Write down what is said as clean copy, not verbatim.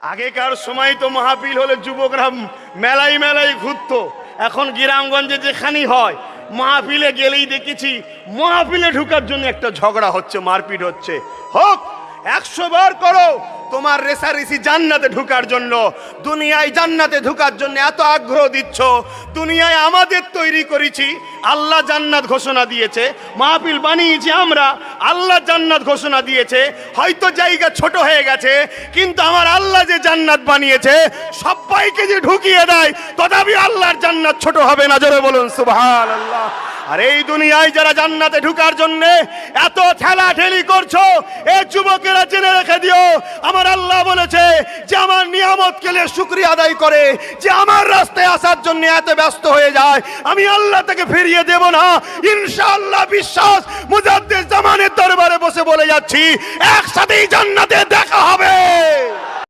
আগেকার সময় তো মাহফিল হলে যুবকরা মেলায় মেলায় ঘুরতো, এখন গ্রামগঞ্জে যেখানে হয় মাহফিলে গেলেই দেখেছি মাহফিলে ঢুকার জন্য একটা ঝগড়া হচ্ছে, মারপিট হচ্ছে। হোক, 100 বার করো তোমার রেসারেসি জান্নাতে ঢুকার জন্য। দুনিয়ায় জান্নাতে ঢুকার জন্য এত আগ্রহ দিচ্ছ, দুনিয়ায় আমাদের তৈরি করেছি, আল্লাহ জান্নাত ঘোষণা দিয়েছে, মাহফিল বানিয়েছি আমরা, আল্লাহ জান্নাত ঘোষণা দিয়েছে। হয়তো জায়গা ছোট হয়ে গেছে, কিন্তু আমার আল্লাহ যে জান্নাত বানিয়েছে সবাইকে যে ঢুকিয়ে দেয়, তথাপি আল্লাহর জান্নাত ছোট হবে না। জোরে বলুন সুবহানাল্লাহ। আর এই দুনিয়ায় যারা জান্নাতে ঢুকার জন্য এত ঠেলাঠেলি করছো, এই যুবকেরা জেনে রেখে দিও, আমার আল্লাহ বলেছে যে আমার নিয়ামত কেলে শুকরিয়া আদায় করে, যে আমার রাস্তায় আসার জন্য এত ব্যস্ত হয়ে যায়, আমি আল্লাহ তাকে ফিরিয়ে দেব না ইনশাআল্লাহ। বিশ্বাস, মুজাদ্দিদ জামানের দরবারে বসে বলে যাচ্ছি, একসাথেই জান্নাতে দেখা হবে।